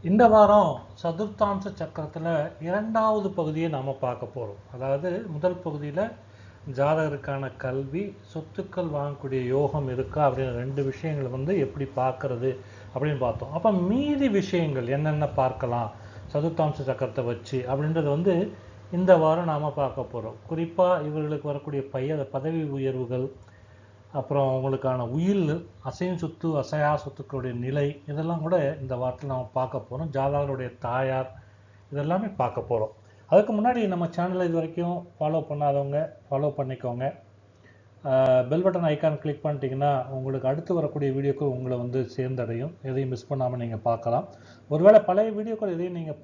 இந்த வாரம் சதுர்த்தாம்ச சக்கரத்தில் இரண்டாவது பகுதியை நாம் பார்க்க போகிறோம். அதாவது முதல் பகுதியில் ஜாதகருக்கான கல்வி, சொத்துக்கள் வாங்கக்கூடிய யோகம் இருக்கா அப்படின்னு ரெண்டு விஷயங்களை எப்படி பார்க்கறது அப்படின்னு பார்த்தோம். அப்போ மீதி விஷயங்கள் என்னென்ன பார்க்கலாம் சதுர்த்தாம்ச சக்கரத்தை வச்சு அப்படின்றது இந்த வாரம் நாம் பார்க்க போகிறோம். குறிப்பாக இவர்களுக்கு வரக்கூடிய பதவி உயர்வுகள், அப்புறம் உங்களுக்கான உயில், அசையும் சொத்து, அசையா சொத்துக்களுடைய நிலை, இதெல்லாம் கூட இந்த வாரத்தில் நாம் பார்க்க போகிறோம். ஜாதகருடைய தாயார், இதெல்லாமே பார்க்க போகிறோம். அதுக்கு முன்னாடி நம்ம சேனலை இது வரைக்கும் ஃபாலோ பண்ணாதவங்க ஃபாலோ பண்ணிக்கோங்க. பெல் பட்டன் ஐக்கான் கிளிக் பண்ணிட்டீங்கன்னா உங்களுக்கு அடுத்து வரக்கூடிய வீடியோக்கள் உங்களை சேர்ந்தடையும். எதையும் மிஸ் பண்ணாமல் நீங்கள் பார்க்கலாம். ஒருவேளை பழைய வீடியோக்கள் எதையும் நீங்கள்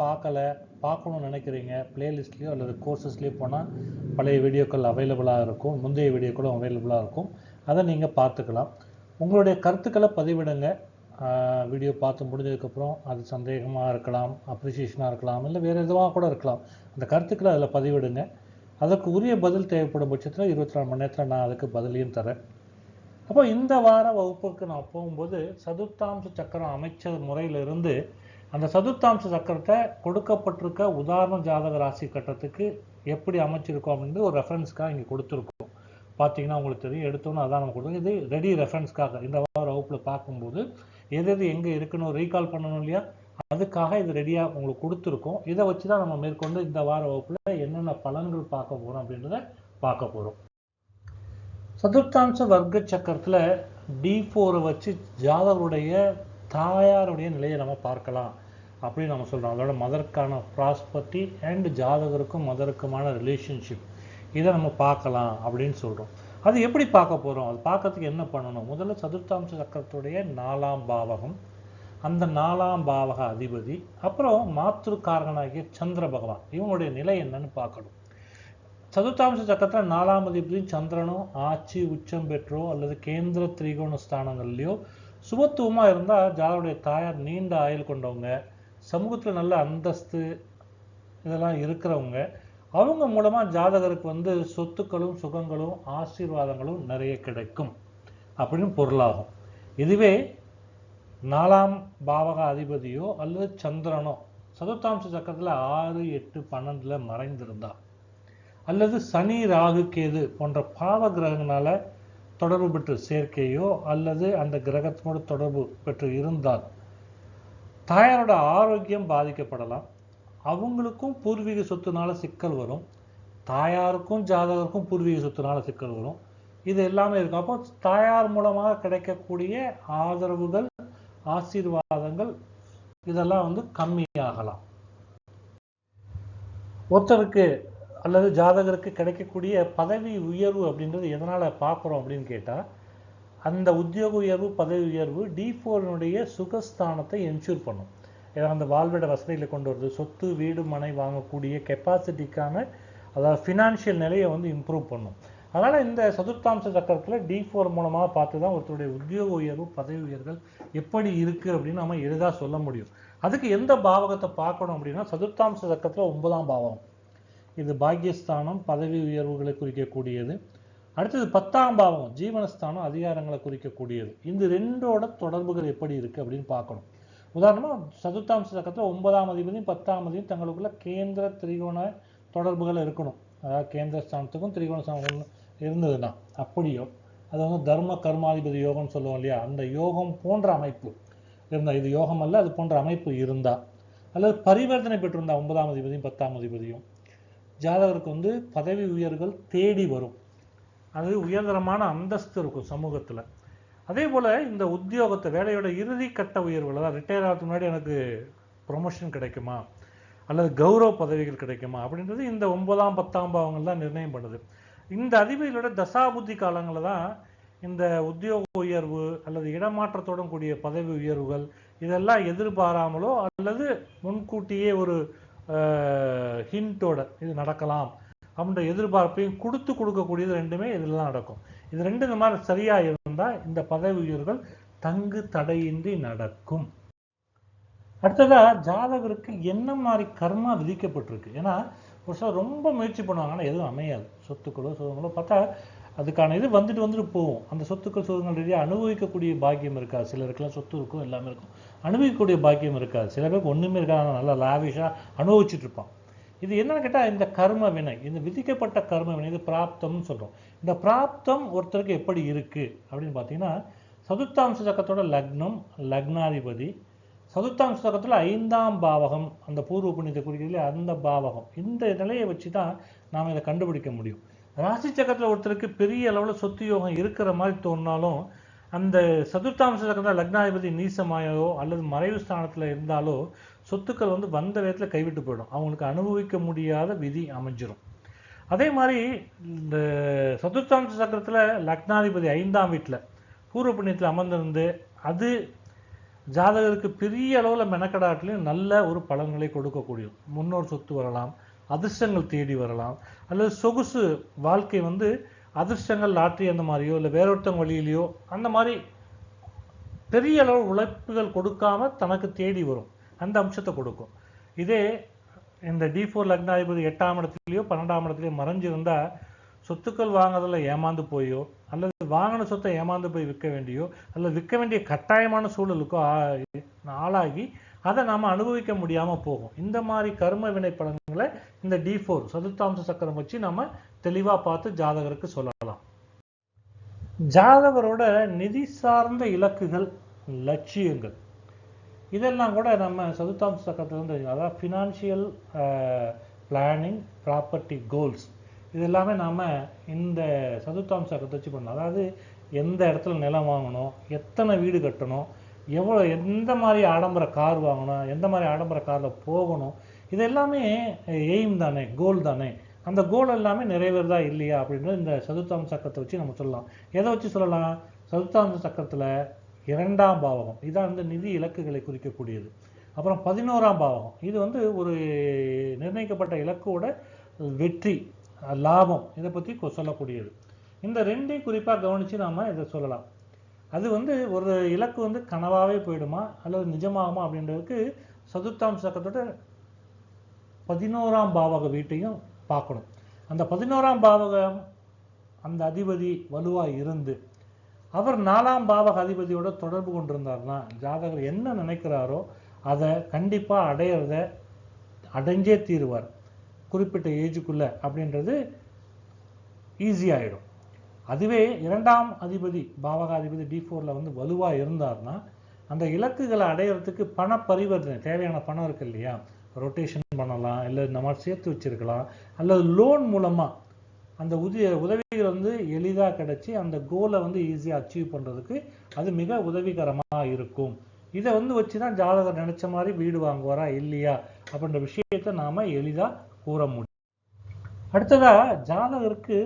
பார்க்கணும்னு நினைக்கிறீங்க, பிளேலிஸ்ட்லேயோ அல்லது கோர்சஸ்லேயோ போனால் பழைய வீடியோக்கள் அவைலபிளாக இருக்கும், முந்தைய வீடியோக்களும் அவைலபிளாக இருக்கும். அதை நீங்கள் பார்த்துக்கலாம். உங்களுடைய கருத்துக்களை பதிவிடுங்க. வீடியோ பார்த்து முடிஞ்சதுக்கப்புறம் அது சந்தேகமாக இருக்கலாம், அப்ரிசியேஷனாக இருக்கலாம், இல்லை வேறு எதுவாக கூட இருக்கலாம். அந்த கருத்துக்களை அதில் பதிவிடுங்க. அதற்கு உரிய பதில் தேவைப்படும் பட்சத்தில் 24 மணி நேரத்தில் நான் அதுக்கு பதிலையும் தரேன். அப்போ இந்த வார வகுப்புக்கு நான் போகும்போது சதுர்த்தாம்ச சக்கரம் அமைச்ச முறையிலிருந்து அந்த சதுர்த்தாம்ச சக்கரத்தை கொடுக்கப்பட்டிருக்க உதாரண ஜாதக ராசி கட்டத்துக்கு எப்படி அமைச்சிருக்கோம் அப்படின்னு ஒரு ரெஃபரன்ஸ்க்காக இங்கே கொடுத்துருக்கோம். பார்த்தீங்கன்னா உங்களுக்கு தெரியும், எடுத்தோன்னு அதான் நம்ம கொடுத்தோம். இது ரெடி ரெஃபரன்ஸ்க்காக இந்த வார வகுப்பில் பார்க்கும்போது எது எங்கே இருக்குன்னு ரீகால் பண்ணணும் இல்லையா, அதுக்காக இது ரெடியாக உங்களுக்கு கொடுத்துருக்கோம். இதை வச்சு தான் நம்ம மேற்கொண்டு இந்த வார வகுப்பில் என்னென்ன பலன்கள் பார்க்க போகிறோம் அப்படின்றத பார்க்க போகிறோம். சதுர்த்தாம்ச வர்க்க சக்கரத்தில் D4 வச்சு ஜாதகருடைய தாயாருடைய நிலையை நம்ம பார்க்கலாம் அப்படின்னு நம்ம சொல்கிறோம். அதோட மதருக்கான ப்ராஸ்பர்ட்டி அண்ட் ஜாதகருக்கும் மதருக்குமான ரிலேஷன்ஷிப், இதை நம்ம பார்க்கலாம் அப்படின்னு சொல்கிறோம். அது எப்படி பார்க்க போகிறோம், அது பார்க்கறதுக்கு என்ன பண்ணணும்? முதல்ல சதுர்த்தாம்ச சக்கரத்துடைய 4ஆம் பாவகம், அந்த 4ஆம் பாவக அதிபதி, அப்புறம் மாத்ருக்காரகனாகிய சந்திர பகவான், இவங்களுடைய நிலை என்னன்னு பார்க்கணும். சதுர்த்தாம்ச சக்கரத்தில் 4ஆம் அதிபதி சந்திரனும் ஆட்சி உச்சம் பெற்றோ அல்லது கேந்திர திரிகோண ஸ்தானங்கள்லையோ சுபத்துவமாக இருந்தால் ஜாதகருடைய தாயார் நீண்ட ஆயுள் கொண்டவங்க, சமூகத்தில் நல்ல அந்தஸ்து இதெல்லாம் இருக்கிறவங்க, அவங்க மூலமாக ஜாதகருக்கு சொத்துக்களும் சுகங்களும் ஆசீர்வாதங்களும் நிறைய கிடைக்கும் அப்படின்னு பொருளாகும். இதுவே 4ஆம் பாவக அதிபதியோ அல்லது சந்திரனோ சதுர்த்தாம்ச சக்கரத்தில் 6, 8, 12 மறைந்திருந்தா, அல்லது சனி, ராகு, கேது போன்ற பாவ கிரகங்களால தொடர்பு பெற்று சேர்க்கையோ அல்லது அந்த கிரகத்தோடு தொடர்பு பெற்று இருந்தால் தாயாரோட ஆரோக்கியம் பாதிக்கப்படலாம். அவங்களுக்கும் பூர்வீக சொத்துனால சிக்கல் வரும், தாயாருக்கும் ஜாதகருக்கும் பூர்வீக சொத்துனால சிக்கல் வரும். இது எல்லாமே இருக்கும். அப்போ தாயார் மூலமாக கிடைக்கக்கூடிய ஆதரவுகள், ஆசீர்வாதங்கள் இதெல்லாம் கம்மியாகலாம். ஒருத்தருக்கு அல்லது ஜாதகருக்கு கிடைக்கக்கூடிய பதவி உயர்வு அப்படின்றது எதனால் பார்க்குறோம் அப்படின்னு கேட்டால், அந்த உத்தியோக உயர்வு, பதவி உயர்வு D4னுடைய சுகஸ்தானத்தை என்ஷூர் பண்ணும். அந்த வாழ்விட வசதிகளை கொண்டு வருது, சொத்து, வீடு, மனை வாங்கக்கூடிய கெப்பாசிட்டிக்கான, அதாவது ஃபினான்ஷியல் நிலையை இம்ப்ரூவ் பண்ணும். அதனால் இந்த சதுர்த்தாம்ச சக்கரத்தில் D4 மூலமாக பார்த்து தான் ஒருத்தருடைய உத்தியோக உயர்வு, பதவி உயர்வுகள் எப்படி இருக்குது அப்படின்னு நம்ம எளிதாக சொல்ல முடியும். அதுக்கு எந்த பாவகத்தை பார்க்கணும் அப்படின்னா, சதுர்த்தாம்ச சக்கரத்தில் 9ஆம் பாவகம், இது பாக்கியஸ்தானம், பதவி உயர்வுகளை குறிக்கக்கூடியது. அடுத்தது 10ஆம் பாவகம், ஜீவனஸ்தானம், அதிகாரங்களை குறிக்கக்கூடியது. இந்த ரெண்டோட தொடர்புகள் எப்படி இருக்குது அப்படின்னு பார்க்கணும். உதாரணமாக சதுர்த்தாம்ச சக்கரத்தில் 9ஆம் அதிபதியும் 10ஆம் அதிபதியும் தங்களுக்குள்ள கேந்திர திரிகோண தொடர்புகள் இருக்கணும். அதாவது கேந்திர ஸ்தானத்துக்கும் திரிகோண ஸ்தானம் இருந்ததுன்னா, அப்படியோ அது தர்ம கர்மாதிபதி யோகம்னு சொல்லுவோம் இல்லையா, அந்த யோகம் போன்ற அமைப்பு இருந்தால், இது யோகம் அல்ல, அது போன்ற அமைப்பு இருந்தால், அல்லது பரிவர்த்தனை பெற்றிருந்தா 9ஆம் அதிபதியும் 10ஆம் அதிபதியும், ஜாதகருக்கு பதவி உயர்வுகள் தேடி வரும், அது உயர்தரமான அந்தஸ்து இருக்கும் சமூகத்தில். அதே போல் இந்த உத்தியோகத்தை, வேலையோட இறுதி கட்ட உயர்வுகள், அதாவது ரிட்டையர் ஆகிறதுக்கு முன்னாடி எனக்கு ப்ரொமோஷன் கிடைக்குமா அல்லது கௌரவ பதவிகள் கிடைக்குமா அப்படின்றது இந்த 9ஆம் 10ஆம் பாவங்கள் தான் நிர்ணயம் பண்ணுது. இந்த அதிபதிகளோட தசாபுத்தி காலங்களில் தான் இந்த உத்தியோக உயர்வு அல்லது இடமாற்றத்துடன் கூடிய பதவி உயர்வுகள் இதெல்லாம் எதிர்பாராமலோ அல்லது முன்கூட்டியே ஒரு ஹிண்டோட இது நடக்கலாம் அப்படின்ற எதிர்பார்ப்பையும் கொடுக்கக்கூடியது ரெண்டுமே இதெல்லாம் நடக்கும். இது ரெண்டு இந்த மாதிரி சரியாக இருந்தால் இந்த பதவி உயர்வுகள் தங்கு தடையின்றி நடக்கும். அடுத்ததாக ஜாதகருக்கு என்ன மாதிரி கர்மா விதிக்கப்பட்டிருக்கு. ஏன்னா ஒரு சிலர் ரொம்ப முயற்சி பண்ணுவாங்க, ஆனால் எதுவும் அமையாது. சொத்துக்களோ சுகங்களோ பார்த்தா அதுக்கான இது வந்துட்டு போகும். அந்த சொத்துக்கள் சுகங்கள் ரீதியாக அனுபவிக்கக்கூடிய பாக்கியம் இருக்காது. சிலருக்குலாம் சொத்து இருக்கும், எல்லாமே இருக்கும், அனுபவிக்கக்கூடிய பாக்கியம் இருக்காது. சில பேருக்கு ஒன்றுமே இருக்காது, நல்லா லாவிஷாக அனுபவிச்சுட்டு இருப்பான். இது என்னன்னு கேட்டால் இந்த கர்ம வினை, இந்த விதிக்கப்பட்ட கர்ம வினை, இது பிராப்தம்னு சொல்கிறோம். இந்த பிராப்தம் ஒருத்தருக்கு எப்படி இருக்குது அப்படின்னு பார்த்தீங்கன்னா, சதுர்த்தாம்ச சக்கரத்தோட லக்னம், லக்னாதிபதி, சதுர்த்தாம்ச சக்கரத்தில் 5ஆம் பாவகம், அந்த பூர்வ புண்ணியத்தை குறிக்கிறதுல அந்த பாவகம், இந்த நிலையை வச்சு தான் நாம் இதை கண்டுபிடிக்க முடியும். ராசி சக்கரத்தில் ஒருத்தருக்கு பெரிய அளவில் சொத்து யோகம் இருக்கிற மாதிரி தோணினாலும், அந்த சதுர்த்தாம்ச சக்கரத்தில் லக்னாதிபதி நீசமாயோ அல்லது மறைவு ஸ்தானத்தில் இருந்தாலோ சொத்துக்கள் வந்த விதத்தில் கைவிட்டு போயிடும். அவங்களுக்கு அனுபவிக்க முடியாத விதி அமைஞ்சிடும். அதே மாதிரி இந்த சதுர்த்தாம்ச சக்கரத்தில் லக்னாதிபதி 5ஆம் வீட்டில் பூர்வ புண்ணியத்தில் அமர்ந்திருந்து அது ஜாதகருக்கு பெரிய அளவில் மெனக்கடாட்டிலையும் நல்ல ஒரு பலன்களை கொடுக்கக்கூடியது. முன்னோர் சொத்து வரலாம், அதிர்ஷ்டங்கள் தேடி வரலாம், அல்லது சொகுசு வாழ்க்கை அதிர்ஷ்டங்கள் லாட்ரி அந்த மாதிரியோ இல்லை வேறொருத்தங்க வழியிலையோ அந்த மாதிரி பெரிய அளவு உழைப்புகள் கொடுக்காம தனக்கு தேடி வரும், அந்த அம்சத்தை கொடுக்கும். இதே இந்த D4 லக்னாதிபதி 8ஆம் இடத்துலையோ 12ஆம் இடத்துலையோ மறைஞ்சிருந்தா சொத்துக்கள் வாங்குறதுல ஏமாந்து போயோ அல்லது வாங்கின சொத்தை ஏமாந்து போய் விற்க வேண்டியோ அல்லது விற்க வேண்டிய கட்டாயமான சூழலுக்கோ ஆளாகி அதை நாம் அனுபவிக்க முடியாமல் போகும். இந்த மாதிரி கர்ம வினை பலன்களை இந்த D4 சதுர்த்தாம்ச சக்கரம் வச்சு நம்ம தெளிவாக பார்த்து ஜாதகருக்கு சொல்லலாம். ஜாதகரோட நிதி சார்ந்த இலக்குகள், லட்சியங்கள், இதெல்லாம் கூட நம்ம சதுர்த்தாம்ச சக்கரத்தில் அதாவது ஃபினான்ஷியல் பிளானிங், ப்ராப்பர்ட்டி கோல்ஸ், இது எல்லாமே நாம் இந்த சதுர்த்தாம்ச சக்கரத்தை வச்சு பண்ணலாம். அதாவது எந்த இடத்துல நிலம் வாங்கணும், எத்தனை வீடு கட்டணும், எவ்வளோ எந்த மாதிரி ஆடம்பர கார் வாங்கணும், எந்த மாதிரி ஆடம்பர காரில் போகணும், இது எல்லாமே எய்ம் தானே, கோல் தானே. அந்த கோல் எல்லாமே நிறைவேறதா இல்லையா அப்படின்றது இந்த சதுர்த்தாம்ச சக்கரத்தை வச்சு நம்ம சொல்லலாம். எதை வச்சு சொல்லலாம்? சதுர்த்தாம்ச சக்கரத்தில் 2ஆம் பாவகம், இதான் நிதி இலக்குகளை குறிக்கக்கூடியது. அப்புறம் 11ஆம் பாவகம், இது ஒரு நிர்ணயிக்கப்பட்ட இலக்கோட வெற்றி, லாபம், இதை பற்றி சொல்லக்கூடியது. இந்த ரெண்டையும் குறிப்பாக கவனித்து நாம் இதை சொல்லலாம். அது ஒரு இலக்கு கனவாகவே போயிடுமா அல்லது நிஜமாகுமா அப்படின்றதுக்கு சதுர்த்தாம்ச சக்கரத்தோட 11ஆம் பாவக வீட்டையும் பார்க்கணும். அந்த 11ஆம் பாவகம் அந்த அதிபதி வலுவாக இருந்து அவர் 4ஆம் பாவக அதிபதியோட தொடர்பு கொண்டிருந்தார்னா ஜாதகர் என்ன நினைக்கிறாரோ அதை கண்டிப்பாக அடைஞ்சே தீருவார் குறிப்பிட்ட ஏஜுக்குள்ள அப்படின்றது ஈஸியாகிடும். அதுவே 2ஆம் அதிபதி பாவகாதிபதி D4ல் வலுவாக இருந்தார்னா அந்த இலக்குகளை அடையிறதுக்கு பண பரிவர்த்தனை, தேவையான பணம் இருக்கு இல்லையா, ரொட்டேஷன் பண்ணலாம், இல்லை இந்த மாதிரி சேர்த்து வச்சிருக்கலாம், அல்லது லோன் மூலமாக அந்த உதவிகள் எளிதாக கிடைச்சி அந்த கோலை ஈஸியாக அச்சீவ் பண்ணுறதுக்கு அது மிக உதவிகரமாக இருக்கும். இதை வச்சு தான் ஜாதகர் நினைச்ச மாதிரி வீடு வாங்குவாரா இல்லையா அப்படின்ற விஷயத்தை நாம் எளிதாக கூற முடியும். அடுத்ததாக ஜாதகருக்கு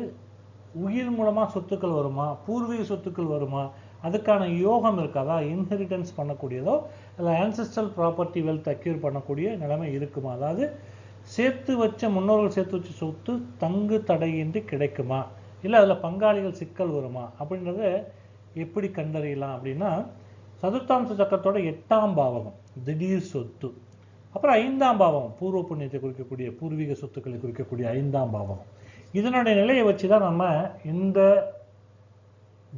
உயிர் மூலமாக சொத்துக்கள் வருமா, பூர்வீக சொத்துக்கள் வருமா, அதுக்கான யோகம் இருக்காதா, இன்ஹெரிட்டன்ஸ் பண்ணக்கூடியதோ இல்லை ஆன்செஸ்ட்ரல் ப்ராப்பர்ட்டி வெல்த் அக்யூர் பண்ணக்கூடிய நிலைமை இருக்குமா, அதாவது முன்னோர்கள் சேர்த்து வச்ச சொத்து தங்கு தடையின்றி கிடைக்குமா, இல்லை அதில் பங்காளிகள் சிக்கல் வருமா அப்படின்றத எப்படி கண்டறியலாம் அப்படின்னா, சதுர்த்தாம்ச சக்கரத்தோட 8ஆம் பாவகம் திடீர் சொத்து, அப்புறம் 5ஆம் பாவகம் பூர்வ புண்ணியத்தை குறிக்கக்கூடிய பூர்வீக சொத்துக்களை குறிக்கக்கூடிய 5ஆம் பாவகம், இதனுடைய நிலையை வச்சு தான் நம்ம இந்த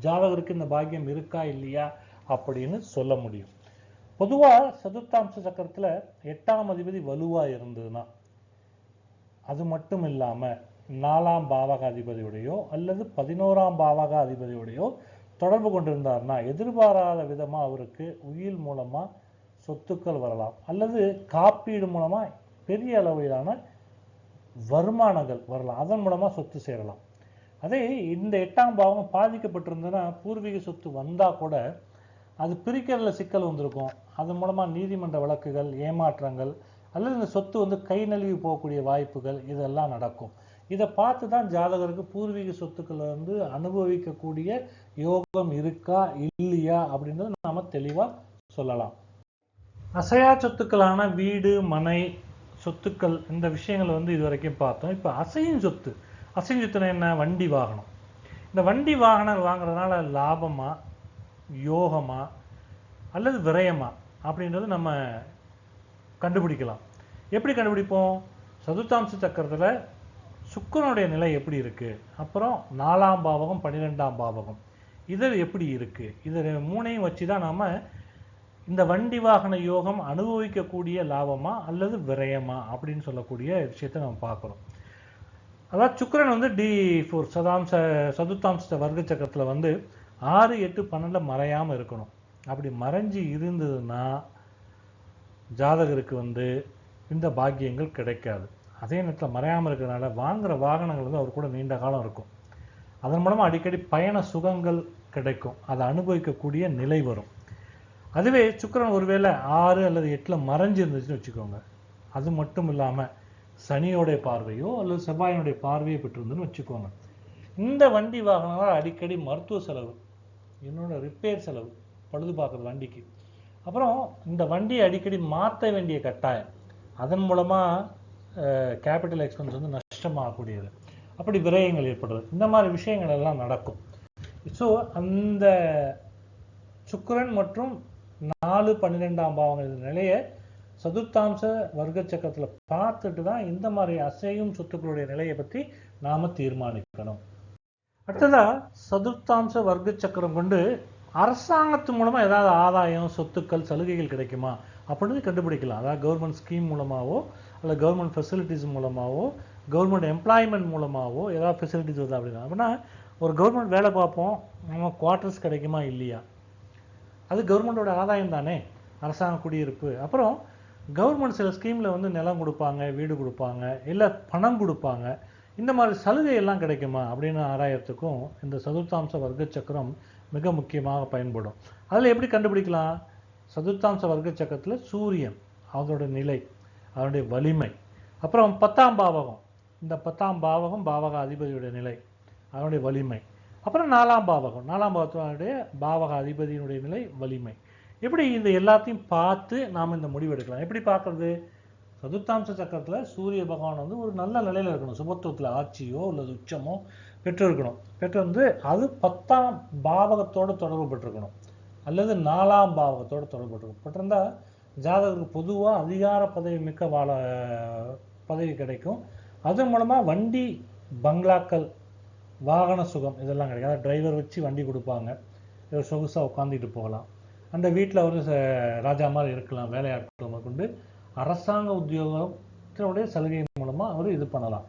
ஜாதகருக்கு இந்த பாக்கியம் இருக்கா இல்லையா அப்படின்னு சொல்ல முடியும். பொதுவாக சதுர்த்தாம்ச சக்கரத்தில் 8ஆம் அதிபதி வலுவாக இருந்ததுன்னா, அது மட்டும் இல்லாமல் 4ஆம் பாவக அதிபதியோடையோ அல்லது 11ஆம் பாவக அதிபதியோடையோ தொடர்பு கொண்டிருந்தார்னா எதிர்பாராத விதமாக அவருக்கு உயிர் மூலமாக சொத்துக்கள் வரலாம், அல்லது காப்பீடு மூலமாக பெரிய அளவிலான வருமானங்கள் வரலாம், அதன் மூலமாக சொத்து சேரலாம். அதே இந்த 8ஆம் பாவம் பாதிக்கப்பட்டிருந்ததுன்னா பூர்வீக சொத்து வந்தால் கூட அது பிரிக்கிறதுல சிக்கல் வந்திருக்கும், அதன் மூலமாக நீதிமன்ற வழக்குகள், ஏமாற்றங்கள், அல்லது இந்த சொத்து கை நழுவி போகக்கூடிய வாய்ப்புகள் இதெல்லாம் நடக்கும். இதை பார்த்து தான் ஜாதகருக்கு பூர்வீக சொத்துக்களை அனுபவிக்கக்கூடிய யோகம் இருக்கா இல்லையா அப்படின்றத நாம தெளிவாக சொல்லலாம். அசையா சொத்துக்களான வீடு, மனை, சொத்துக்கள், இந்த விஷயங்கள் இது வரைக்கும் பார்த்தோம். இப்போ அசையும் சொத்து, அசையும் சொத்துனா என்ன? வண்டி வாகனம். இந்த வண்டி வாகனம் வாங்குறதுனால லாபமா, யோகமா அல்லது விரயமா அப்படின்றது நம்ம கண்டுபிடிக்கலாம். எப்படி கண்டுபிடிப்போம்? சதுர்த்தாம்ச சக்கரத்தில் சுக்கிரனுடைய நிலை எப்படி இருக்கு, அப்புறம் 4ஆம் பாவகம் 12ஆம் பாவகம் இது எப்படி இருக்கு, இது மூணையும் வச்சு தான் நாம இந்த வண்டி வாகன யோகம் அனுபவிக்கக்கூடிய லாபமா அல்லது விரயமா அப்படின்னு சொல்லக்கூடிய விஷயத்தை நம்ம பார்க்குறோம். அதாவது சுக்கிரன் வந்து D4 சதுர்த்தாம்ச வர்க்க சக்கரத்தில் வந்து 6, 8, 12 மறையாமல் இருக்கணும். அப்படி மறைஞ்சு இருந்ததுன்னா ஜாதகருக்கு வந்து இந்த பாக்கியங்கள் கிடைக்காது. அதே நேரத்தில் மறையாமல் இருக்கிறதுனால வாங்குகிற வாகனங்கள் வந்து அவர் கூட நீண்ட காலம் இருக்கும். அதன் மூலமாக அடிக்கடி பயண சுகங்கள் கிடைக்கும், அதை அனுபவிக்கக்கூடிய நிலை வரும். அதுவே சுக்கிரன் ஒருவேளை 6 அல்லது 8 மறைஞ்சு இருந்துச்சுன்னு வச்சுக்கோங்க, அது மட்டும் இல்லாமல் சனியோடைய பார்வையோ அல்லது செவ்வாயினுடைய பார்வையோ பெற்றிருந்துன்னு வச்சுக்கோங்க, இந்த வண்டி வாகனங்களால் அடிக்கடி மருத்துவ செலவு, என்னோட ரிப்பேர் செலவு, பழுது பார்க்குறது வண்டிக்கு, அப்புறம் இந்த வண்டியை அடிக்கடி மாற்ற வேண்டிய கட்டாயம், அதன் மூலமாக கேபிட்டல் எக்ஸ்பென்ஸ் வந்து நஷ்டமாகக்கூடியது, அப்படி விரயங்கள் ஏற்படுறது, இந்த மாதிரி விஷயங்கள் எல்லாம் நடக்கும். ஸோ அந்த சுக்கிரன் மற்றும் 4, 12ஆம் பாவங்கள் நிலையை சதுர்த்தாம்ச வர்க்க சக்கரத்தில் பார்த்துட்டு தான் இந்த மாதிரி அசையும் சொத்துக்களுடைய நிலையை பற்றி நாம் தீர்மானிக்கணும். அடுத்ததா சதுர்த்தாம்ச வர்க்க சக்கரம் கொண்டு அரசாங்கத்து மூலமாக ஏதாவது ஆதாயம், சொத்துக்கள், சலுகைகள் கிடைக்குமா அப்படின்னு கண்டுபிடிக்கலாம். அதாவது கவர்மெண்ட் ஸ்கீம் மூலமாகவோ அல்ல கவர்மெண்ட் ஃபெசிலிட்டிஸ் மூலமாகவோ கவர்மெண்ட் எம்ப்ளாய்மெண்ட் மூலமாகவோ ஏதாவது ஃபெசிலிட்டிஸ் வருது அப்படின்னா, அப்படின்னா ஒரு கவர்மெண்ட் வேலை பார்ப்போம், நம்ம குவார்ட்டர்ஸ் கிடைக்குமா இல்லையா, அது கவர்மெண்டோட ஆதாயம் தானே, அரசாங்க குடியிருப்பு. அப்புறம் கவர்மெண்ட் சில ஸ்கீமில் வந்து நிலம் கொடுப்பாங்க, வீடு கொடுப்பாங்க, இல்லை பணம் கொடுப்பாங்க, இந்த மாதிரி சலுகை எல்லாம் கிடைக்குமா அப்படின்னு ஆராயத்துக்கும் இந்த சதுர்த்தாம்ச வர்க்க சக்கரம் மிக முக்கியமாக பயன்படும். அதில் எப்படி கண்டுபிடிக்கலாம்? சதுர்த்தாம்ச வர்க்க சக்கரத்தில் சூரியன், அதோட நிலை, அதனுடைய வலிமை, அப்புறம் 10ஆம் பாவகம், இந்த 10ஆம் பாவகம் பாவக அதிபதியுடைய நிலை, அதனுடைய வலிமை, அப்புறம் 4ஆம் பாவகம், 4ஆம் பாவத்தினுடைய பாவக அதிபதியினுடைய நிலை, வலிமை. எப்படி இந்த எல்லாத்தையும் பார்த்து நாம் இந்த முடிவு எடுக்கலாம்? எப்படி பார்க்கறது? சதுர்த்தாம்ச சக்கரத்தில் சூரிய பகவான் வந்து ஒரு நல்ல நிலையில் இருக்கணும், சுபத்துவத்தில் ஆட்சியோ அல்லது உச்சமோ பெற்று இருக்கணும். பெற்று வந்து அது 10ஆம் பாவகத்தோடு தொடர்பு பெற்றிருக்கணும் அல்லது 4ஆம் பாவகத்தோடு தொடர்பு பெற்றிருந்தால் ஜாதகருக்கு பொதுவாக அதிகார பதவி மிக்க பதவி கிடைக்கும். அதன் மூலமாக வண்டி, பங்களாக்கள், வாகன சுகம் இதெல்லாம் கிடைக்கும். அதாவது டிரைவர் வச்சு வண்டி கொடுப்பாங்க, சொகுசாக உட்காந்துட்டு போகலாம், அந்த வீட்டில் ஒரு ராஜா மாதிரி இருக்கலாம், வேலையாட்கள் கொண்டு அரசாங்க உத்தியோகத்தினுடைய சலுகை மூலமாக அவர் இது பண்ணலாம்.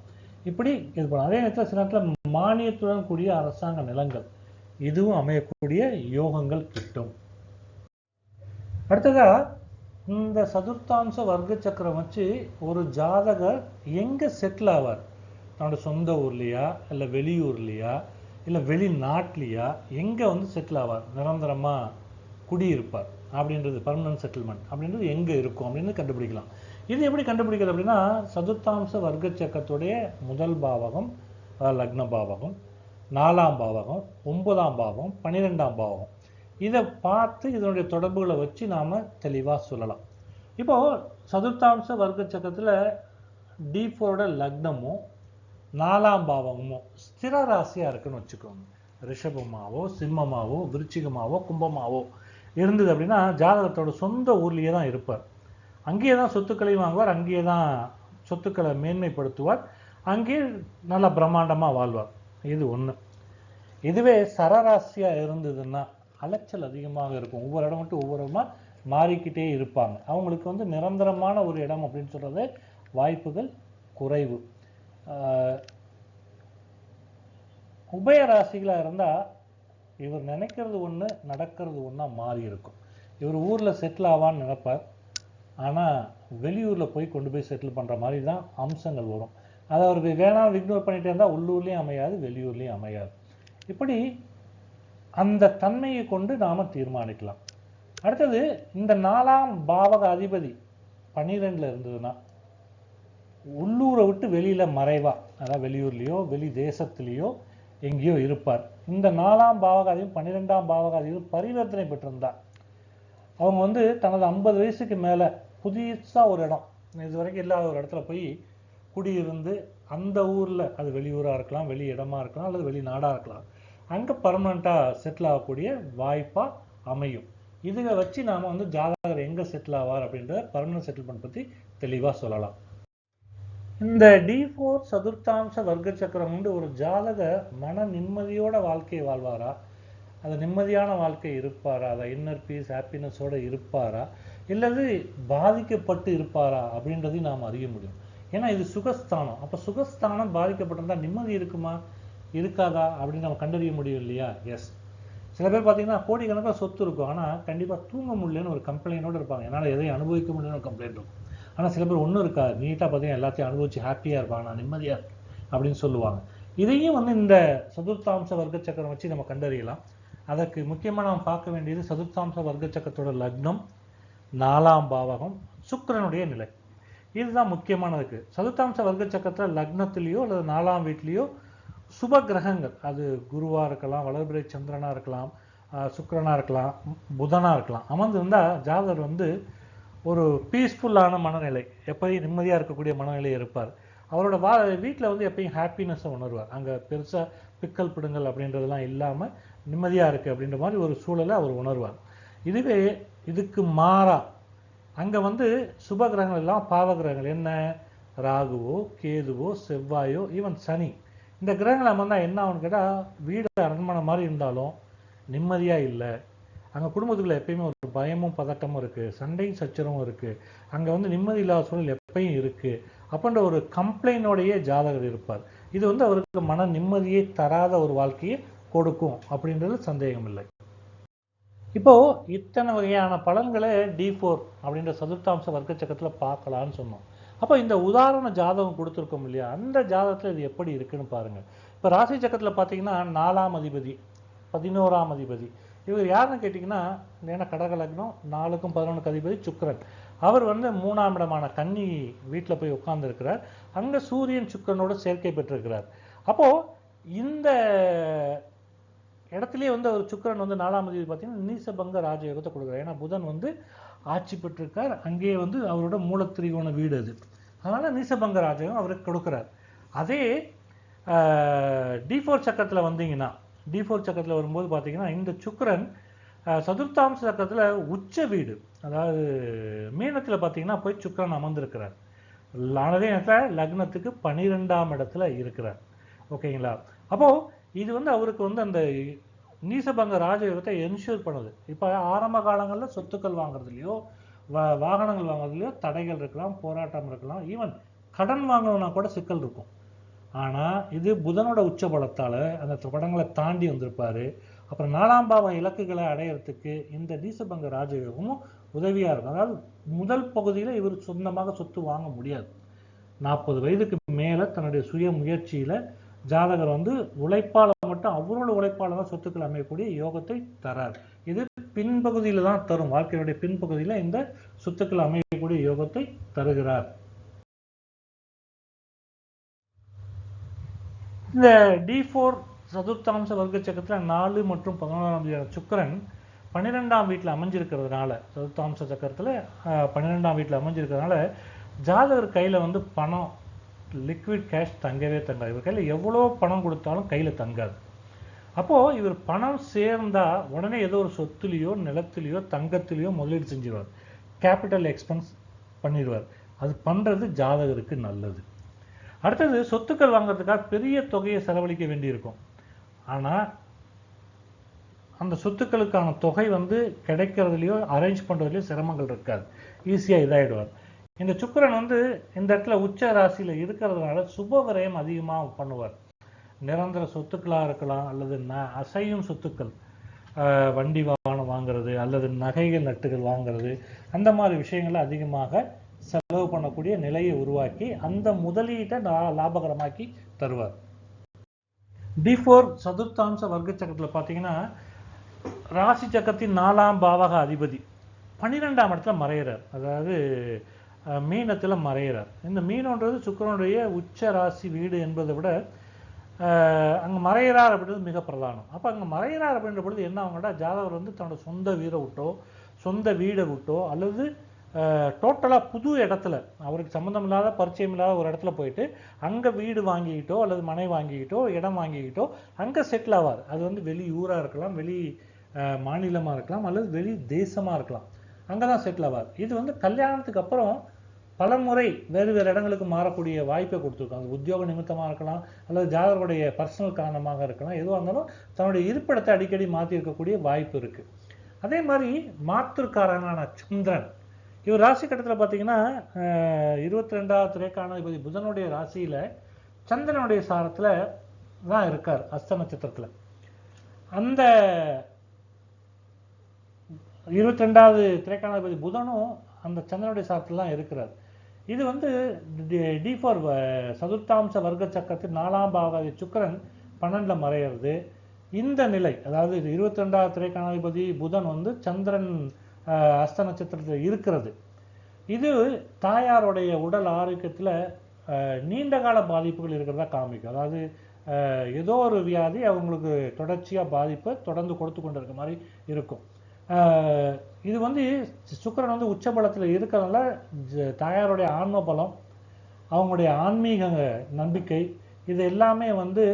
இப்படி இது பண்ணலாம். அதே நேரத்தில் சில நேரத்தில் மானியத்துடன் கூடிய அரசாங்க நிலங்கள் இதுவும் அமையக்கூடிய யோகங்கள் கிட்டும். அடுத்ததா இந்த சதுர்த்தாம்ச வர்க்க சக்கரம் வச்சு ஒரு ஜாதகர் எங்கே செட்டில் ஆவார், தன்னோட சொந்த ஊர்லையா இல்லை வெளியூர்லையா இல்லை வெளிநாட்டிலையா எங்கே வந்து செட்டில் ஆவார், நிரந்தரமாக குடியிருப்பார் அப்படின்றது, பர்மனன்ட் செட்டில்மெண்ட் அப்படின்றது எங்கே இருக்கும் அப்படின்னு கண்டுபிடிக்கலாம். இது எப்படி கண்டுபிடிக்கிறது அப்படின்னா, சதுர்த்தாம்ச வர்க்க சக்கரத்துடைய முதல் பாவகம், லக்ன பாவகம், 4ஆம் பாவகம், 9ஆம் பாவகம், 12ஆம் பாவகம், இதை பார்த்து இதனுடைய தொடர்புகளை வச்சு நாம் தெளிவாக சொல்லலாம். இப்போது சதுர்த்தாம்ச வர்க்க சக்கரத்தில் D4 லக்னமும் 4ஆம் பாவகமும் ஸ்திர ராசியாக இருக்குன்னு வச்சுக்கோங்க. ரிஷபமாவோ, சிம்மமாவோ, விருச்சிகமாவோ, கும்பமாவோ இருந்தது அப்படின்னா ஜாதகத்தோட சொந்த ஊர்லேயே தான் இருப்பார், அங்கேயே தான் சொத்துக்களையும் வாங்குவார், அங்கேயே தான் சொத்துக்களை மேன்மைப்படுத்துவார், அங்கேயே நல்லா பிரம்மாண்டமாக வாழ்வார். இது ஒன்று. இதுவே சரராசியாக இருந்ததுன்னா அலைச்சல் அதிகமாக இருக்கும், ஒவ்வொரு இடம் மட்டும் ஒவ்வொரு இடமா மாறிக்கிட்டே இருப்பாங்க, அவங்களுக்கு வந்து நிரந்தரமான ஒரு இடம் அப்படின்னு சொல்கிறது வாய்ப்புகள் குறைவு. உபய ராசிகளாக இருந்தால் இவர் நினைக்கிறது ஒன்று, நடக்கிறது ஒன்றா மாறி இருக்கும். இவர் ஊரில் செட்டில் ஆவான்னு நினைப்பார், ஆனால் வெளியூரில் போய் கொண்டு போய் செட்டில் பண்ணுற மாதிரி தான் அம்சங்கள் வரும். அதை அவருக்கு வேணாலும் இக்னோர் பண்ணிகிட்டே இருந்தால் உள்ளூர்லேயும் அமையாது, வெளியூர்லேயும் அமையாது. இப்படி அந்த தன்மையை கொண்டு நாம் தீர்மானிக்கலாம். அடுத்தது இந்த 4ஆம் பாவக அதிபதி 12 இருந்ததுன்னா உள்ளூரை விட்டு வெளியில் மறைவா, அதாவது வெளியூர்லேயோ வெளி தேசத்துலேயோ எங்கேயோ இருப்பார். இந்த 4ஆம் பாவகாதியும் 12ஆம் பாவகாதியும் பரிவர்த்தனை பெற்றிருந்தார், அவங்க வந்து தனது 50 வயசுக்கு மேலே புதுசாக ஒரு இடம், இது வரைக்கும் இல்லாத ஒரு இடத்துல போய் குடியிருந்து அந்த ஊரில், அது வெளியூராக இருக்கலாம், வெளி இடமா இருக்கலாம், அல்லது வெளிநாடாக இருக்கலாம், அங்கே பர்மனண்ட்டாக செட்டில் ஆகக்கூடிய வாய்ப்பாக அமையும். இதை வச்சு நாம் வந்து ஜாதகர் எங்கே செட்டில் ஆவார் அப்படின்றத பர்மனன்ட் செட்டில்மெண்ட் பற்றி தெளிவாக சொல்லலாம். இந்த D4 சதுர்த்தாம்ச வர்க்க சக்கரம் வந்து ஒரு ஜாதக மன நிம்மதியோட வாழ்க்கையை வாழ்வாரா, அது நிம்மதியான வாழ்க்கை இருப்பாரா, அதை இன்னர் பீஸ் ஹாப்பினஸோட இருப்பாரா, இல்லது பாதிக்கப்பட்டு இருப்பாரா அப்படின்றதையும் நாம் அறிய முடியும். ஏன்னா இது சுகஸ்தானம். அப்போ சுகஸ்தானம் பாதிக்கப்பட்டிருந்தா நிம்மதி இருக்குமா இருக்காதா அப்படின்னு நம்ம கண்டறிய முடியும் இல்லையா? எஸ். சில பேர் பார்த்தீங்கன்னா கோடிக்கணக்காக சொத்து இருக்கும், ஆனால் கண்டிப்பாக தூங்க முடியலன்னு ஒரு கம்ப்ளைண்டோடு இருப்பாங்க. என்னால் எதையும் அனுபவிக்க முடியலன்னு ஒரு கம்ப்ளைண்ட் இருக்கும். ஆனால் சில பேர் ஒன்றும் இருக்காது, நீட்டாக பார்த்தீங்கன்னா எல்லாத்தையும் அனுபவிச்சு ஹாப்பியாக இருப்பாங்க, நான் நிம்மதியாக இருக்கு அப்படின்னு சொல்லுவாங்க. இதையும் வந்து இந்த சதுர்த்தாம்ச வர்க்க சக்கரம் வச்சு நம்ம கண்டறியலாம். அதற்கு முக்கியமாக நாம் பார்க்க வேண்டியது சதுர்த்தாம்ச வர்க்க சக்கரத்தோட லக்னம், 4ஆம் பாவகம், சுக்கிரனுடைய நிலை. இதுதான் முக்கியமானதுக்கு. சதுர்த்தாம்ச வர்க்க சக்கரத்தில் லக்னத்திலேயோ அல்லது 4ஆம் வீட்லேயோ சுப கிரகங்கள், அது குருவா இருக்கலாம், வளர்பிறை சந்திரனா இருக்கலாம், சுக்கிரனா இருக்கலாம், புதனா இருக்கலாம், அமர்ந்திருந்தா ஜாதகர் வந்து ஒரு பீஸ்ஃபுல்லான மனநிலை, எப்பயும் நிம்மதியாக இருக்கக்கூடிய மனநிலை இருப்பார். அவரோட வீட்டில் வந்து எப்பயும் ஹாப்பினஸை உணர்வார். அங்கே பெருசாக பிக்கல் பிடுங்கல் அப்படின்றதெல்லாம் இல்லாமல் நிம்மதியாக இருக்குது அப்படின்ற மாதிரி ஒரு சூழலை அவர் உணர்வார். இதுவே இதுக்கு மாறா அங்கே வந்து சுப கிரகங்கள் எல்லாம் பாவ கிரகங்கள், என்ன ராகுவோ கேதுவோ செவ்வாயோ ஈவன் சனி, இந்த கிரகங்களை வந்தால் என்ன ஆகுன்னு கேட்டால் வீடு அரண்மனை மாதிரி இருந்தாலும் நிம்மதியாக இல்லை. அங்கே குடும்பத்துக்குள்ள எப்பயுமே ஒரு பயமும் பதட்டமும் இருக்குது, சண்டையும் சச்சரவும் இருக்குது, அங்கே வந்து நிம்மதி இல்லாத சூழல் எப்பயும் இருக்குது அப்படின்ற ஒரு கம்ப்ளைண்டோடையே ஜாதகர் இருப்பார். இது வந்து அவருக்கு மன நிம்மதியை தராத ஒரு வாழ்க்கையை கொடுக்கும் அப்படின்றது சந்தேகம் இல்லை. இப்போ இத்தனை வகையான பலன்களை D4 அப்படின்ற சதுர்த்தாம்ச வர்க்க சக்கரத்தில் பார்க்கலான்னு சொன்னோம். அப்போ இந்த உதாரண ஜாதகம் கொடுத்துருக்கோம் இல்லையா, அந்த ஜாதகத்தில் இது எப்படி இருக்குன்னு பாருங்க. இப்போ ராசி சக்கரத்தில் பார்த்தீங்கன்னா 4ஆம் அதிபதி 11ஆம் அதிபதி இவர் யாருன்னு கேட்டிங்கன்னா, ஏன்னா கடக லக்னம், 4க்கும் 11க்கு அதிபதி சுக்கிரன். அவர் வந்து 3ஆம் இடமான கன்னி வீட்டில் போய் உட்கார்ந்துருக்கிறார். அங்கே சூரியன் சுக்கிரனோட சேர்க்கை பெற்றிருக்கிறார். அப்போது இந்த இடத்துலயே வந்து அவர் சுக்கிரன் வந்து 4ஆம் அதிபதி பார்த்தீங்கன்னா நீசபங்க ராஜயோகத்தை கொடுக்குறார். ஏன்னா புதன் வந்து ஆட்சி பெற்றிருக்கார், அங்கேயே வந்து அவரோட மூலத்திரிகோண வீடு அது, அதனால் நீசபங்க ராஜயோகம் அவருக்கு கொடுக்குறார். அதே D4 சக்கரத்தில் வந்தீங்கன்னா, D4 சக்கரத்தில் வரும்போது பார்த்தீங்கன்னா இந்த சுக்கிரன் சதுர்த்தாம்ச சக்கரத்தில் உச்ச வீடு, அதாவது மீனத்தில் பார்த்தீங்கன்னா போய் சுக்கிரன் அமர்ந்திருக்கிறார். அதே நேரத்தில் லக்னத்துக்கு 12ஆம் இடத்துல இருக்கிறார். ஓகேங்களா? அப்போது இது வந்து அவருக்கு வந்து அந்த நீசபங்க ராஜயோகத்தை என்ஷூர் பண்ணுது. இப்போ ஆரம்ப காலங்களில் சொத்துக்கள் வாங்குறதுலையோ வாகனங்கள் வாங்குறதுலையோ தடைகள் இருக்கலாம், போராட்டம் இருக்கலாம், ஈவன் கடன் வாங்கணும்னா கூட சிக்கல் இருக்கும். ஆனால் இது புதனோட உச்ச பலத்தால் அந்த படங்களை தாண்டி வந்திருப்பார். அப்புறம் 4ஆம் பாவ இலக்குகளை அடையிறதுக்கு இந்த நீசபங்க ராஜயோகமும் உதவியாக இருக்கும். அதாவது முதல் பகுதியில் இவர் சொந்தமாக சொத்து வாங்க முடியாது. 40 வயதுக்கு மேலே தன்னுடைய சுய முயற்சியில் ஜாதகர் வந்து உழைப்பால மட்டும், அவரோட உழைப்பால தான் சொத்துக்கள் அமையக்கூடிய யோகத்தை தரார். இது பின்பகுதியில் தான் தரும், வாழ்க்கையுடைய பின்பகுதியில் இந்த சொத்துக்கள் அமையக்கூடிய யோகத்தை தருகிறார். இந்த D4 சதுர்த்தாம்ச வர்க்க சக்கரத்தில் 4 மற்றும் 11ஆம் தேதி சுக்கிரன் 12ஆம் வீட்டில் அமைஞ்சிருக்கிறதுனால, சதுர்த்தாம்ச சக்கரத்தில் 12ஆம் வீட்டில் அமைஞ்சிருக்கிறதுனால ஜாதகர் கையில் வந்து பணம், லிக்விட் கேஷ் தங்கவே தங்காது. இவர் கையில் எவ்வளோ பணம் கொடுத்தாலும் கையில் தங்காது. அப்போது இவர் பணம் சேர்ந்தால் உடனே ஏதோ ஒரு சொத்துலேயோ நிலத்துலேயோ தங்கத்துலேயோ முதலீடு செஞ்சிருவார், கேபிட்டல் எக்ஸ்பென்ஸ் பண்ணிடுவார். அது பண்ணுறது ஜாதகருக்கு நல்லது. அடுத்தது சொத்துக்கள் வாங்குறதுக்காக பெரிய தொகையை செலவழிக்க வேண்டியிருக்கும். ஆனால் அந்த சொத்துக்களுக்கான தொகை வந்து கிடைக்கிறதுலையோ அரேஞ்ச் பண்ணுறதுலையோ சிரமங்கள் இருக்காது, ஈஸியாக இதாகிடுவார். இந்த சுக்கிரன் வந்து இந்த இடத்துல உச்ச ராசியில் இருக்கிறதுனால சுப விரயம் அதிகமாக பண்ணுவார். நிரந்தர சொத்துக்களாக இருக்கலாம், அல்லது அசையும் சொத்துக்கள், வண்டி வாகனம் வாங்கிறது அல்லது நகைகள் நட்டுகள் வாங்கிறது, அந்த மாதிரி விஷயங்களை அதிகமாக செலவு பண்ணக்கூடிய நிலையை உருவாக்கி அந்த முதலீட்டை லாபகரமாக்கி தருவார். D4 சதுர்த்தாம்ச வர்க்க சக்கரத்தில் பார்த்தீங்கன்னா ராசி சக்கரத்தின் 4ஆம் பாவக அதிபதி 12ஆம் இடத்துல மறையிறார், அதாவது மீனத்தில் மறையிறார். இந்த மீனன்றது சுக்கிரனுடைய உச்ச ராசி வீடு என்பதை விட அங்கே மறையிறார் அப்படின்றது மிக பிரதானம். அப்போ அங்கே மறையிறார் அப்படின்ற பொழுது என்ன ஆகும்னா, ஜாதகர் வந்து தன்னோட சொந்த வீரை விட்டோ சொந்த வீடை விட்டோ அல்லது டோட்டலாக புது இடத்துல அவருக்கு சம்மந்தம் இல்லாத பரிச்சயம் இல்லாத ஒரு இடத்துல போயிட்டு அங்கே வீடு வாங்கிக்கிட்டோ அல்லது மனை வாங்கிக்கிட்டோ இடம் வாங்கிக்கிட்டோ அங்கே செட்டில் ஆவார். அது வந்து வெளி ஊராக இருக்கலாம், வெளி மாநிலமாக இருக்கலாம், அல்லது வெளி தேசமாக இருக்கலாம், அங்கே தான் செட்டில் ஆவார். இது வந்து கல்யாணத்துக்கு அப்புறம் பல முறை வேறு வேறு இடங்களுக்கு மாறக்கூடிய வாய்ப்பை கொடுத்துருக்கும். அது உத்தியோக நிமித்தமாக இருக்கலாம், அல்லது ஜாதகருடைய பர்சனல் காரணமாக இருக்கலாம். எதுவாக இருந்தாலும் தன்னுடைய இருப்பிடத்தை அடிக்கடி மாற்றி இருக்கக்கூடிய வாய்ப்பு இருக்குது. அதே மாதிரி மாத்திருக்காரனான சந்திரன், இவர் ராசி கட்டத்தில் பார்த்தீங்கன்னா 22வது திரைக்காணாதிபதி புதனுடைய ராசியில் சந்திரனுடைய சாரத்தில் தான் இருக்கார், அஸ்த நட்சத்திரத்தில். அந்த 22வது திரைக்காணாதிபதி புதனும் அந்த சந்திரனுடைய சாரத்தில் தான் இருக்கிறார். இது வந்து D4 சதுர்த்தாம்ச வர்க்க சக்கரத்தில் 4ஆம் பாவாதி சுக்கிரன் 12ல் மறையிறது. இந்த நிலை, அதாவது 22வது திரைக்காணாதிபதி புதன் வந்து சந்திரன் அஸ்த நட்சத்திரத்தில் இருக்கிறது, இது தாயாருடைய உடல் ஆரோக்கியத்தில் நீண்ட கால பாதிப்புகள் இருக்கிறதா காமிக்கும். அதாவது ஏதோ ஒரு வியாதி அவங்களுக்கு தொடர்ச்சியாக பாதிப்பை தொடர்ந்து கொடுத்து கொண்டு இருக்க மாதிரி இருக்கும். இது வந்து சுக்கிரன் வந்து உச்சபலத்தில் இருக்கிறதுனால தாயாருடைய ஆன்ம பலம், அவங்களுடைய ஆன்மீக நம்பிக்கை, இது எல்லாமே வந்து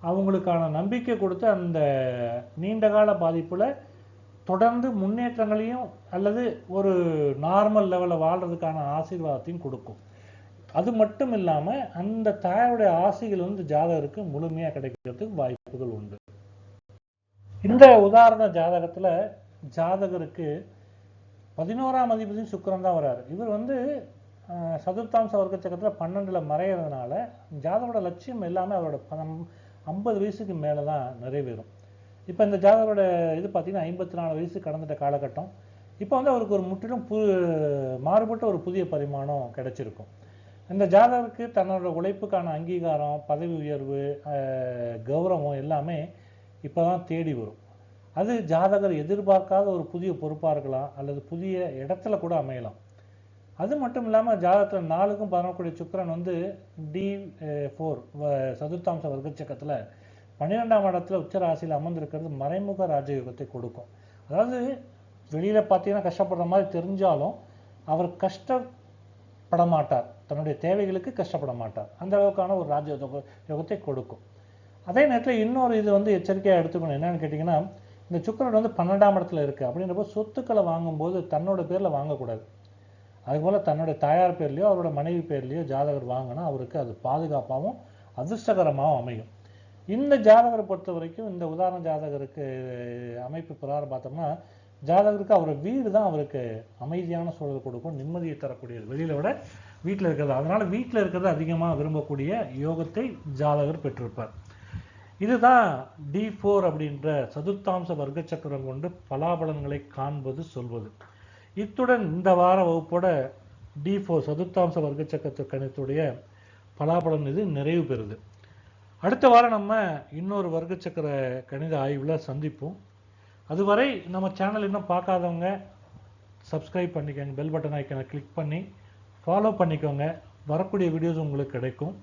அவங்களுக்கான நம்பிக்கை கொடுத்து அந்த நீண்டகால பாதிப்புல தொடர்ந்து முன்னேற்றங்களையும் அல்லது ஒரு நார்மல் லெவலில் வாழ்றதுக்கான ஆசீர்வாதத்தையும் கொடுக்கும். அது மட்டும் இல்லாமல் அந்த தாயாருடைய ஆசைகள் வந்து ஜாதகருக்கு முழுமையாக கிடைக்கிறதுக்கு வாய்ப்புகள் உண்டு. இந்த உதாரண ஜாதகத்தில் ஜாதகருக்கு 11ஆம் அதிபதி சுக்கிரன் தான் வர்றாரு. இவர் வந்து சதுர்த்தாம்ச வர்க்க சக்கரத்தில் 12ல் மறையிறதுனால ஜாதகரோட லட்சியம் எல்லாமே அவரோட 50 வயசுக்கு மேலே தான் நிறைவேறும். இப்போ இந்த ஜாதகரோட இது பார்த்தீங்கன்னா 54 வயசு கடந்துட்ட காலகட்டம். இப்போ வந்து அவருக்கு ஒரு முற்றிலும் மாறுபட்ட ஒரு புதிய பரிமாணம் கிடைச்சிருக்கும். இந்த ஜாதகருக்கு தன்னோட உழைப்புக்கான அங்கீகாரம், பதவி உயர்வு, கௌரவம் எல்லாமே இப்போ தான் தேடி வரும். அது ஜாதகர் எதிர்பார்க்காத ஒரு புதிய பொறுப்பாக இருக்கலாம், அல்லது புதிய இடத்துல கூட அமையலாம். அது மட்டும் இல்லாமல் ஜாதகத்தில் 4க்கும் 11 சுக்கிரன் வந்து D4 சதுர்த்தாம்ச வர்க்கச்சக்கத்தில் 12ஆம் இடத்துல உச்சராசியில் அமர்ந்திருக்கிறது மறைமுக ராஜயோகத்தை கொடுக்கும். அதாவது வெளியில் பார்த்தீங்கன்னா கஷ்டப்படுற மாதிரி தெரிஞ்சாலும் அவர் கஷ்டப்பட மாட்டார், தன்னுடைய தேவைகளுக்கு கஷ்டப்பட மாட்டார். அந்த அளவுக்கான ஒரு ராஜயோகத்தை கொடுக்கும். அதே நேரத்தில் இன்னொரு இது வந்து எச்சரிக்கையாக எடுத்துக்கணும். என்னன்னு கேட்டிங்கன்னா, இந்த சுக்கிரன் வந்து 12ஆம் இடத்துல இருக்குது அப்படின்றப்போ சொத்துக்களை வாங்கும்போது தன்னோட பேரில் வாங்கக்கூடாது. அதுபோல் தன்னுடைய தாயார் பேர்லையோ அவரோட மனைவி பேர்லையோ ஜாதகர் வாங்கினா அவருக்கு அது பாதுகாப்பாகவும் அதிர்ஷ்டகரமாகவும் அமையும். இந்த ஜாதகரை பொறுத்த வரைக்கும் இந்த உதாரண ஜாதகருக்கு அமைப்பு பிரகாரம் பார்த்தோம்னா, ஜாதகருக்கு அவரோட வீடு தான் அவருக்கு அமைதியான சூழல் கொடுக்கும், நிம்மதியை தரக்கூடியது வெளியில விட வீட்டில் இருக்கிறது. அதனால வீட்டில் இருக்கிறது அதிகமாக விரும்பக்கூடிய யோகத்தை ஜாதகர் பெற்றிருப்பார். இதுதான் D4 அப்படின்ற சதுர்த்தாம்ச வர்க்க சக்கரம் கொண்டு பலாபலன்களை காண்பது சொல்வது. இத்துடன் இந்த வார வகுப்போட D4 சதுர்த்தாம்ச வர்க்க சக்கர கணித்துடைய பலாபலன் இது நிறைவு பெறுது. அடுத்த வாரம் நம்ம இன்னொரு வர்க்க சக்கர கணித ஆய்வில் சந்திப்போம். அதுவரை நம்ம சேனல் இன்னும் பார்க்காதவங்க சப்ஸ்கிரைப் பண்ணிக்கோங்க, பெல் பட்டன் ஐக்கனை கிளிக் பண்ணி ஃபாலோ பண்ணிக்கோங்க. வரக்கூடிய வீடியோஸ் உங்களுக்கு கிடைக்கும்.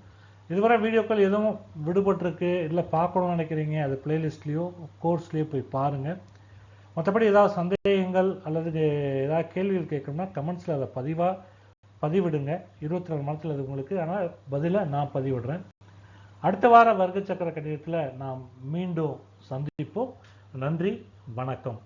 இதுவரை வீடியோக்கள் எதுவும் விடுபட்டிருக்கு இல்லை பார்க்கணும்னு நினைக்கிறீங்க, அது பிளேலிஸ்ட்லேயோ கோர்ஸ்லேயோ போய் பாருங்கள். மற்றபடி ஏதாவது சந்தேகங்கள் அல்லது ஏதாவது கேள்விகள் கேட்கணும்னா கமெண்ட்ஸில் அதை பதிவிடுங்க. 24 மணி நேரத்தில் அது உங்களுக்கு, ஆனால் பதிலை நான் பதிவிடுறேன். அடுத்த வார வர்க்க சக்கர கணிதத்தில் நாம் மீண்டும் சந்திப்போம். நன்றி, வணக்கம்.